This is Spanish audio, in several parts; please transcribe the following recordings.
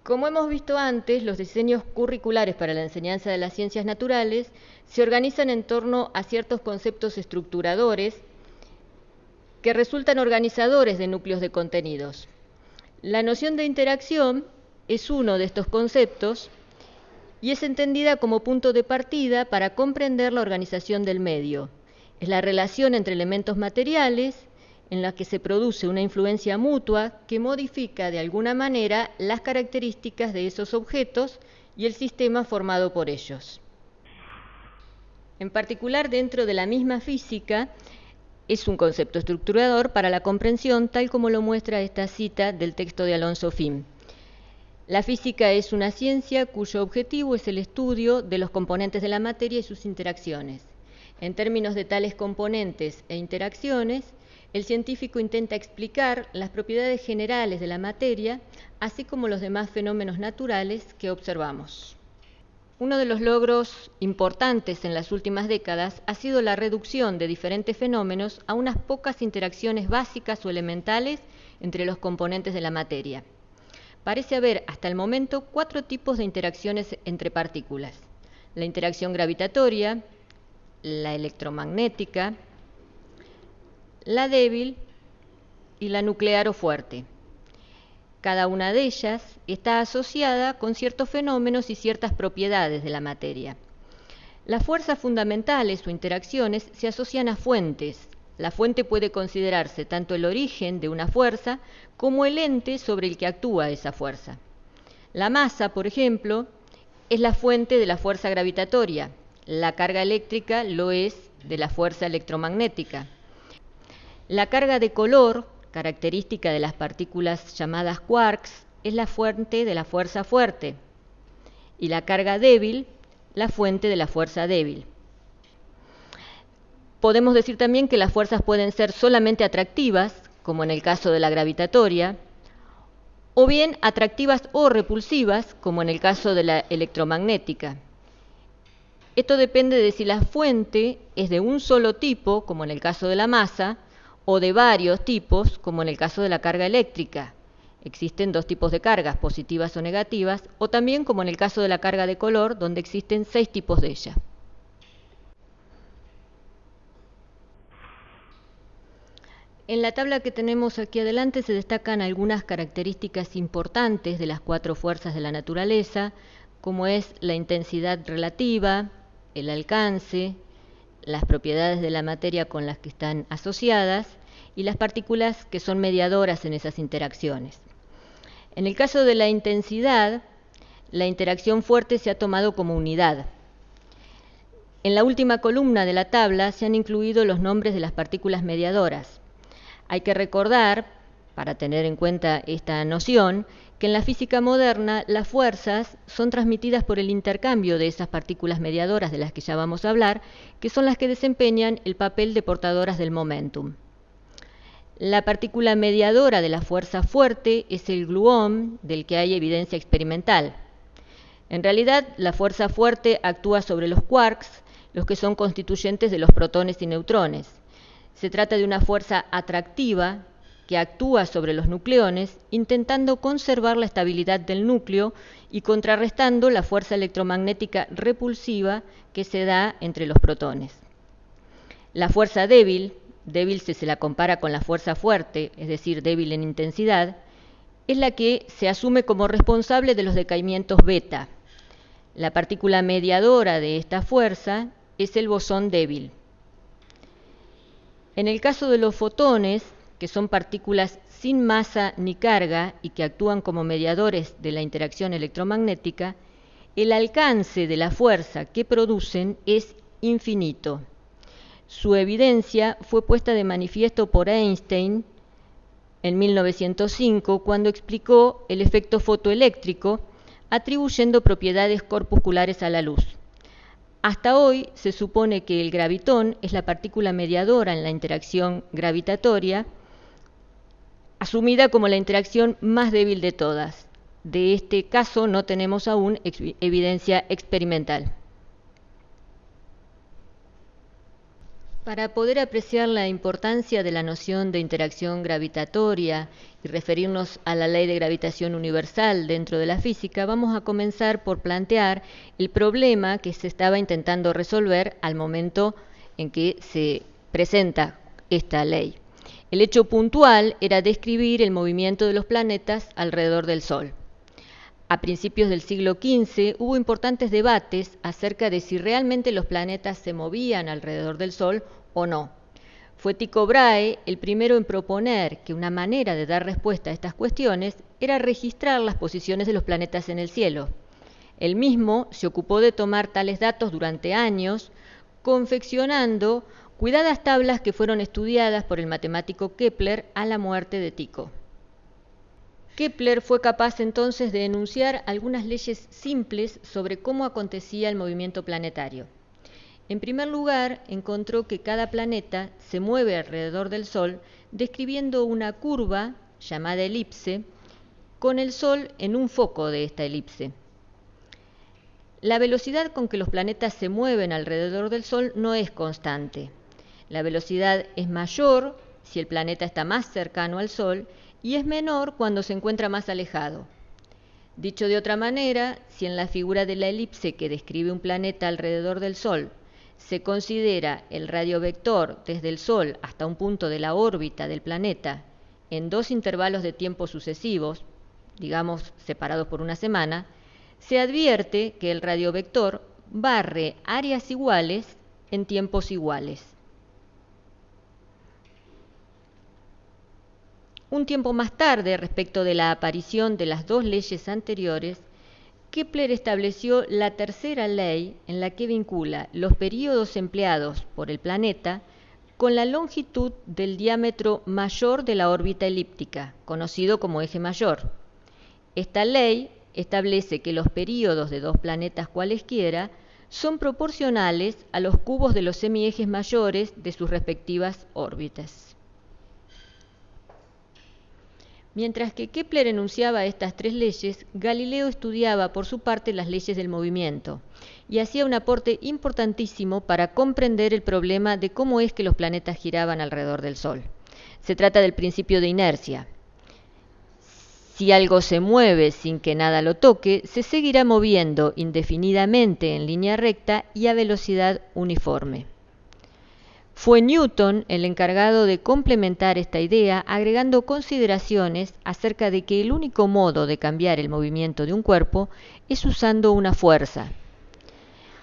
Como hemos visto antes, los diseños curriculares para la enseñanza de las ciencias naturales se organizan en torno a ciertos conceptos estructuradores que resultan organizadores de núcleos de contenidos. La noción de interacción es uno de estos conceptos y es entendida como punto de partida para comprender la organización del medio. Es la relación entre elementos materiales en la que se produce una influencia mutua que modifica de alguna manera las características de esos objetos y el sistema formado por ellos. En particular, dentro de la misma física, es un concepto estructurador para la comprensión, tal como lo muestra esta cita del texto de Alonso Fim. La física es una ciencia cuyo objetivo es el estudio de los componentes de la materia y sus interacciones. En términos de tales componentes e interacciones, el científico intenta explicar las propiedades generales de la materia, así como los demás fenómenos naturales que observamos. Uno de los logros importantes en las últimas décadas ha sido la reducción de diferentes fenómenos a unas pocas interacciones básicas o elementales entre los componentes de la materia. Parece haber hasta el momento 4 tipos de interacciones entre partículas: la interacción gravitatoria, la electromagnética, la débil y la nuclear o fuerte. Cada una de ellas está asociada con ciertos fenómenos y ciertas propiedades de la materia. Las fuerzas fundamentales o interacciones se asocian a fuentes. La fuente puede considerarse tanto el origen de una fuerza como el ente sobre el que actúa esa fuerza. La masa, por ejemplo, es la fuente de la fuerza gravitatoria. La carga eléctrica lo es de la fuerza electromagnética. La carga de color, característica de las partículas llamadas quarks, es la fuente de la fuerza fuerte. Y la carga débil, la fuente de la fuerza débil. Podemos decir también que las fuerzas pueden ser solamente atractivas, como en el caso de la gravitatoria, o bien atractivas o repulsivas, como en el caso de la electromagnética. Esto depende de si la fuente es de un solo tipo, como en el caso de la masa, o de varios tipos, como en el caso de la carga eléctrica. Existen 2 tipos de cargas, positivas o negativas, o también como en el caso de la carga de color, donde existen 6 tipos de ella. En la tabla que tenemos aquí adelante se destacan algunas características importantes de las 4 fuerzas de la naturaleza, como es la intensidad relativa, el alcance, las propiedades de la materia con las que están asociadas y las partículas que son mediadoras en esas interacciones. En el caso de la intensidad, la interacción fuerte se ha tomado como unidad. En la última columna de la tabla se han incluido los nombres de las partículas mediadoras. Hay que recordar, para tener en cuenta esta noción, que en la física moderna las fuerzas son transmitidas por el intercambio de esas partículas mediadoras de las que ya vamos a hablar, que son las que desempeñan el papel de portadoras del momentum. La partícula mediadora de la fuerza fuerte es el gluón, del que hay evidencia experimental. En realidad, la fuerza fuerte actúa sobre los quarks, los que son constituyentes de los protones y neutrones. Se trata de una fuerza atractiva que actúa sobre los nucleones, intentando conservar la estabilidad del núcleo y contrarrestando la fuerza electromagnética repulsiva que se da entre los protones. La fuerza débil si se la compara con la fuerza fuerte, es decir, débil en intensidad, es la que se asume como responsable de los decaimientos beta. La partícula mediadora de esta fuerza es el bosón débil. En el caso de los fotones, que son partículas sin masa ni carga y que actúan como mediadores de la interacción electromagnética, el alcance de la fuerza que producen es infinito. Su evidencia fue puesta de manifiesto por Einstein en 1905, cuando explicó el efecto fotoeléctrico, atribuyendo propiedades corpusculares a la luz. Hasta hoy se supone que el gravitón es la partícula mediadora en la interacción gravitatoria, asumida como la interacción más débil de todas. De este caso no tenemos aún evidencia experimental. Para poder apreciar la importancia de la noción de interacción gravitatoria y referirnos a la ley de gravitación universal dentro de la física, vamos a comenzar por plantear el problema que se estaba intentando resolver al momento en que se presenta esta ley. El hecho puntual era describir el movimiento de los planetas alrededor del Sol. A principios del siglo XV hubo importantes debates acerca de si realmente los planetas se movían alrededor del Sol o no. Fue Tycho Brahe el primero en proponer que una manera de dar respuesta a estas cuestiones era registrar las posiciones de los planetas en el cielo. Él mismo se ocupó de tomar tales datos durante años, confeccionando cuidadas tablas que fueron estudiadas por el matemático Kepler a la muerte de Tycho. Kepler fue capaz entonces de enunciar algunas leyes simples sobre cómo acontecía el movimiento planetario. En primer lugar, encontró que cada planeta se mueve alrededor del Sol describiendo una curva llamada elipse, con el Sol en un foco de esta elipse. La velocidad con que los planetas se mueven alrededor del Sol no es constante. La velocidad es mayor si el planeta está más cercano al Sol y es menor cuando se encuentra más alejado. Dicho de otra manera, si en la figura de la elipse que describe un planeta alrededor del Sol se considera el radiovector desde el Sol hasta un punto de la órbita del planeta en dos intervalos de tiempo sucesivos, digamos separados por una semana, se advierte que el radiovector barre áreas iguales en tiempos iguales. Un tiempo más tarde, respecto de la aparición de las dos leyes anteriores, Kepler estableció la tercera ley en la que vincula los períodos empleados por el planeta con la longitud del diámetro mayor de la órbita elíptica, conocido como eje mayor. Esta ley establece que los períodos de dos planetas cualesquiera son proporcionales a los cubos de los semiejes mayores de sus respectivas órbitas. Mientras que Kepler enunciaba estas tres leyes, Galileo estudiaba por su parte las leyes del movimiento y hacía un aporte importantísimo para comprender el problema de cómo es que los planetas giraban alrededor del Sol. Se trata del principio de inercia. Si algo se mueve sin que nada lo toque, se seguirá moviendo indefinidamente en línea recta y a velocidad uniforme. Fue Newton el encargado de complementar esta idea agregando consideraciones acerca de que el único modo de cambiar el movimiento de un cuerpo es usando una fuerza.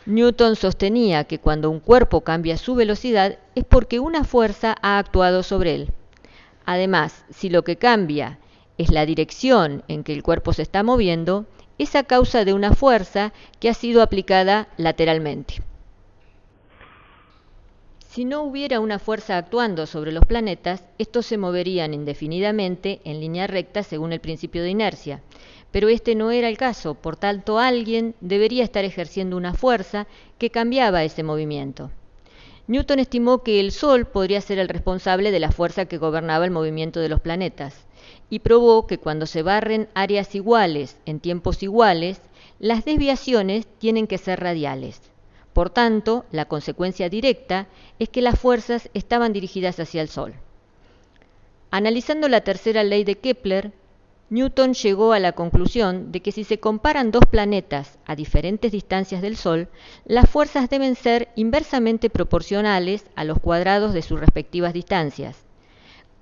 Newton sostenía que cuando un cuerpo cambia su velocidad es porque una fuerza ha actuado sobre él. Además, si lo que cambia es la dirección en que el cuerpo se está moviendo, es a causa de una fuerza que ha sido aplicada lateralmente. Si no hubiera una fuerza actuando sobre los planetas, estos se moverían indefinidamente en línea recta según el principio de inercia. Pero este no era el caso, por tanto alguien debería estar ejerciendo una fuerza que cambiaba ese movimiento. Newton estimó que el Sol podría ser el responsable de la fuerza que gobernaba el movimiento de los planetas, y probó que cuando se barren áreas iguales en tiempos iguales, las desviaciones tienen que ser radiales. Por tanto, la consecuencia directa es que las fuerzas estaban dirigidas hacia el Sol. Analizando la tercera ley de Kepler, Newton llegó a la conclusión de que si se comparan dos planetas a diferentes distancias del Sol, las fuerzas deben ser inversamente proporcionales a los cuadrados de sus respectivas distancias.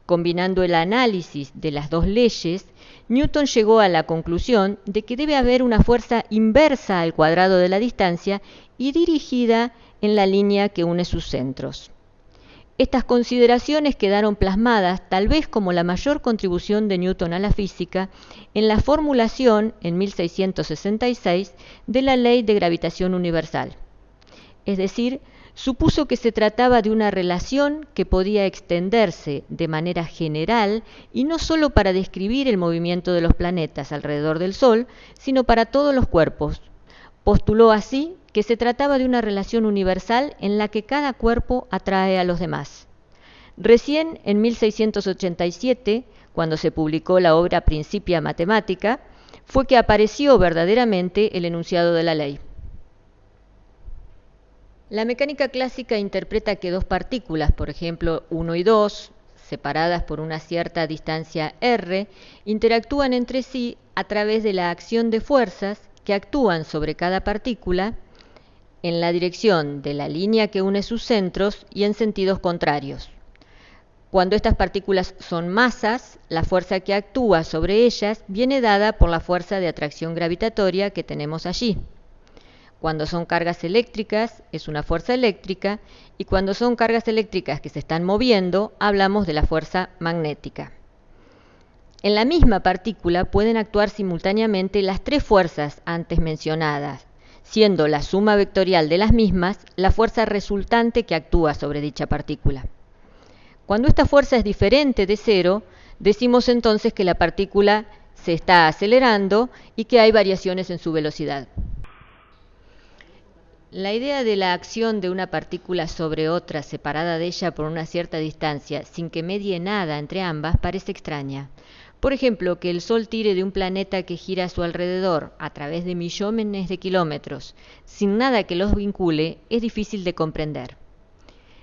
Combinando el análisis de las dos leyes, Newton llegó a la conclusión de que debe haber una fuerza inversa al cuadrado de la distancia y dirigida en la línea que une sus centros. Estas consideraciones quedaron plasmadas, tal vez como la mayor contribución de Newton a la física, en la formulación, en 1666, de la ley de gravitación universal. Es decir, supuso que se trataba de una relación que podía extenderse de manera general y no solo para describir el movimiento de los planetas alrededor del Sol, sino para todos los cuerpos. Postuló así que se trataba de una relación universal en la que cada cuerpo atrae a los demás. Recién en 1687, cuando se publicó la obra Principia Mathematica, fue que apareció verdaderamente el enunciado de la ley. La mecánica clásica interpreta que dos partículas, por ejemplo 1 y 2, separadas por una cierta distancia r, interactúan entre sí a través de la acción de fuerzas que actúan sobre cada partícula en la dirección de la línea que une sus centros y en sentidos contrarios. Cuando estas partículas son masas, la fuerza que actúa sobre ellas viene dada por la fuerza de atracción gravitatoria que tenemos allí. Cuando son cargas eléctricas, es una fuerza eléctrica, y cuando son cargas eléctricas que se están moviendo, hablamos de la fuerza magnética. En la misma partícula pueden actuar simultáneamente las tres fuerzas antes mencionadas, siendo la suma vectorial de las mismas la fuerza resultante que actúa sobre dicha partícula. Cuando esta fuerza es diferente de cero, decimos entonces que la partícula se está acelerando y que hay variaciones en su velocidad. La idea de la acción de una partícula sobre otra separada de ella por una cierta distancia sin que medie nada entre ambas parece extraña. Por ejemplo, que el Sol tire de un planeta que gira a su alrededor a través de millones de kilómetros sin nada que los vincule es difícil de comprender.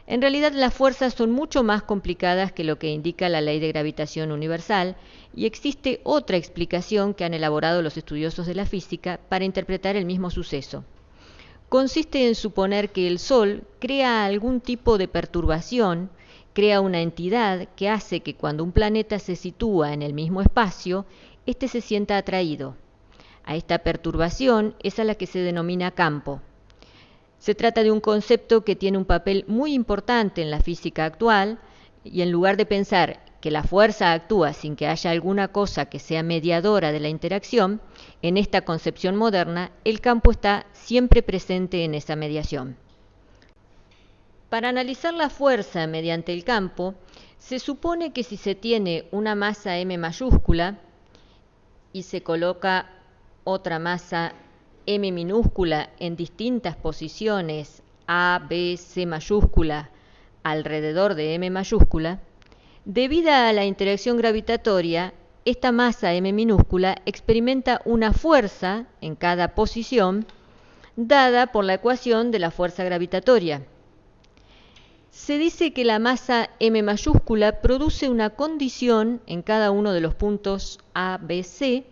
En realidad las fuerzas son mucho más complicadas que lo que indica la ley de gravitación universal y existe otra explicación que han elaborado los estudiosos de la física para interpretar el mismo suceso. Consiste en suponer que el Sol crea algún tipo de perturbación, crea una entidad que hace que cuando un planeta se sitúa en el mismo espacio, éste se sienta atraído. A esta perturbación es a la que se denomina campo. Se trata de un concepto que tiene un papel muy importante en la física actual y en lugar de pensar que la fuerza actúa sin que haya alguna cosa que sea mediadora de la interacción, en esta concepción moderna el campo está siempre presente en esa mediación. Para analizar la fuerza mediante el campo, se supone que si se tiene una masa m mayúscula y se coloca otra masa m minúscula en distintas posiciones A, B, C mayúscula alrededor de m mayúscula, debido a la interacción gravitatoria, esta masa m minúscula experimenta una fuerza en cada posición dada por la ecuación de la fuerza gravitatoria. Se dice que la masa m mayúscula produce una condición en cada uno de los puntos A, B, C,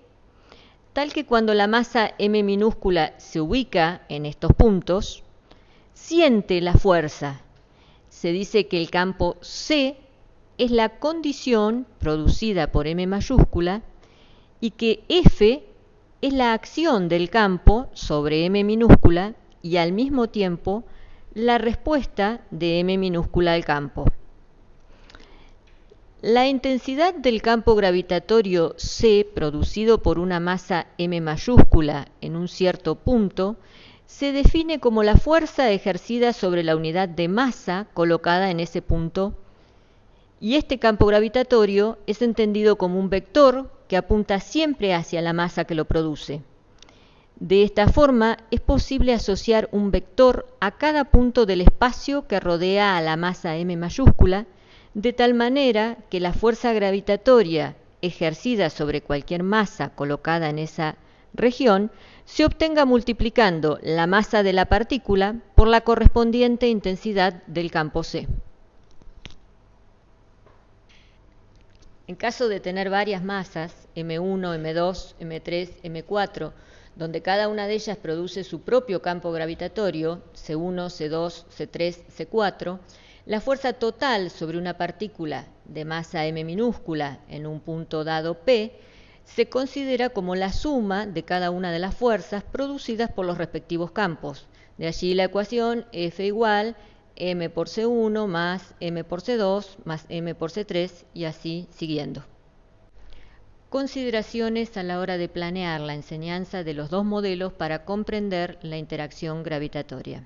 tal que cuando la masa m minúscula se ubica en estos puntos, siente la fuerza. Se dice que el campo C es la condición producida por m mayúscula y que F es la acción del campo sobre m minúscula y al mismo tiempo la respuesta de m minúscula al campo. La intensidad del campo gravitatorio C producido por una masa m mayúscula en un cierto punto se define como la fuerza ejercida sobre la unidad de masa colocada en ese punto, y este campo gravitatorio es entendido como un vector que apunta siempre hacia la masa que lo produce. De esta forma es posible asociar un vector a cada punto del espacio que rodea a la masa m mayúscula, de tal manera que la fuerza gravitatoria ejercida sobre cualquier masa colocada en esa región se obtenga multiplicando la masa de la partícula por la correspondiente intensidad del campo C. En caso de tener varias masas, M1, M2, M3, M4, donde cada una de ellas produce su propio campo gravitatorio, C1, C2, C3, C4, la fuerza total sobre una partícula de masa m minúscula en un punto dado P se considera como la suma de cada una de las fuerzas producidas por los respectivos campos. De allí la ecuación F igual m por C1 más m por C2 más m por C3 y así siguiendo. Consideraciones a la hora de planear la enseñanza de los dos modelos para comprender la interacción gravitatoria.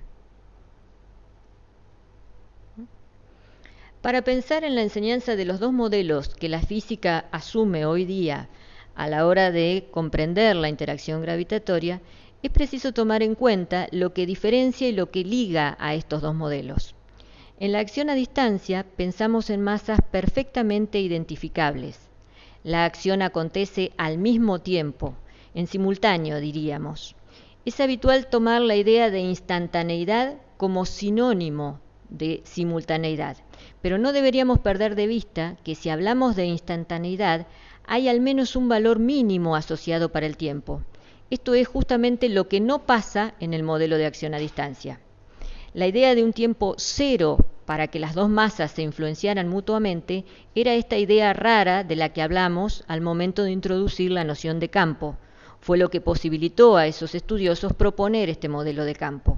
Para pensar en la enseñanza de los dos modelos que la física asume hoy día a la hora de comprender la interacción gravitatoria, es preciso tomar en cuenta lo que diferencia y lo que liga a estos dos modelos. En la acción a distancia pensamos en masas perfectamente identificables. La acción acontece al mismo tiempo, en simultáneo diríamos. Es habitual tomar la idea de instantaneidad como sinónimo de simultaneidad. Pero no deberíamos perder de vista que si hablamos de instantaneidad, hay al menos un valor mínimo asociado para el tiempo. Esto es justamente lo que no pasa en el modelo de acción a distancia. La idea de un tiempo cero para que las dos masas se influenciaran mutuamente era esta idea rara de la que hablamos al momento de introducir la noción de campo. Fue lo que posibilitó a esos estudiosos proponer este modelo de campo.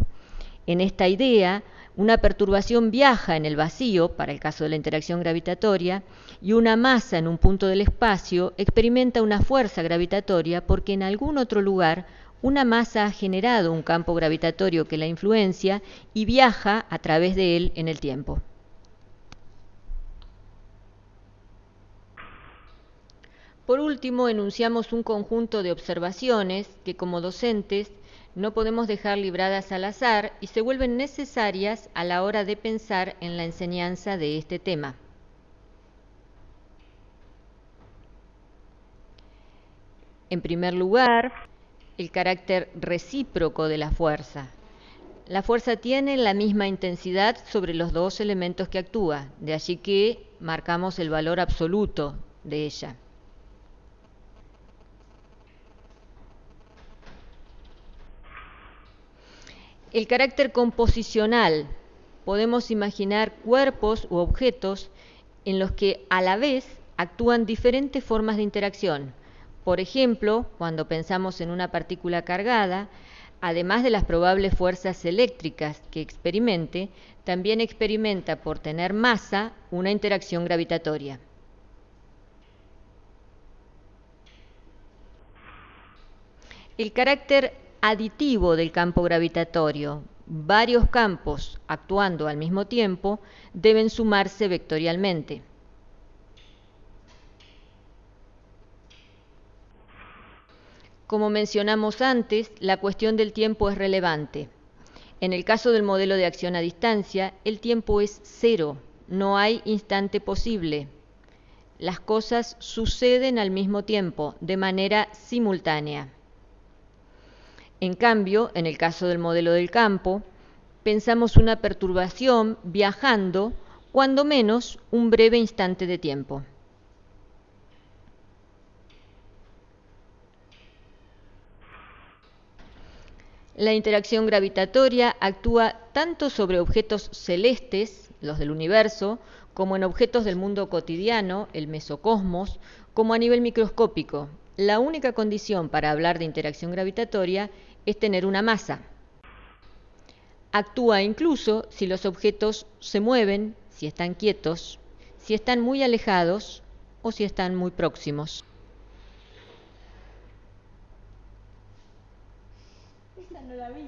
En esta idea, una perturbación viaja en el vacío, para el caso de la interacción gravitatoria, y una masa en un punto del espacio experimenta una fuerza gravitatoria porque en algún otro lugar una masa ha generado un campo gravitatorio que la influencia y viaja a través de él en el tiempo. Por último, enunciamos un conjunto de observaciones que como docentes no podemos dejar libradas al azar y se vuelven necesarias a la hora de pensar en la enseñanza de este tema. En primer lugar, el carácter recíproco de la fuerza. La fuerza tiene la misma intensidad sobre los dos elementos que actúa, de allí que marcamos el valor absoluto de ella. El carácter composicional. Podemos imaginar cuerpos u objetos en los que a la vez actúan diferentes formas de interacción. Por ejemplo, cuando pensamos en una partícula cargada, además de las probables fuerzas eléctricas que experimente, también experimenta por tener masa una interacción gravitatoria. El carácter aditivo del campo gravitatorio. Varios campos actuando al mismo tiempo deben sumarse vectorialmente. Como mencionamos antes, la cuestión del tiempo es relevante. En el caso del modelo de acción a distancia, el tiempo es cero, no hay instante posible. Las cosas suceden al mismo tiempo, de manera simultánea. En cambio, en el caso del modelo del campo, pensamos una perturbación viajando, cuando menos, un breve instante de tiempo. La interacción gravitatoria actúa tanto sobre objetos celestes, los del universo, como en objetos del mundo cotidiano, el mesocosmos, como a nivel microscópico. La única condición para hablar de interacción gravitatoria es tener una masa. Actúa incluso si los objetos se mueven, si están quietos, si están muy alejados o si están muy próximos. Esa no la vi.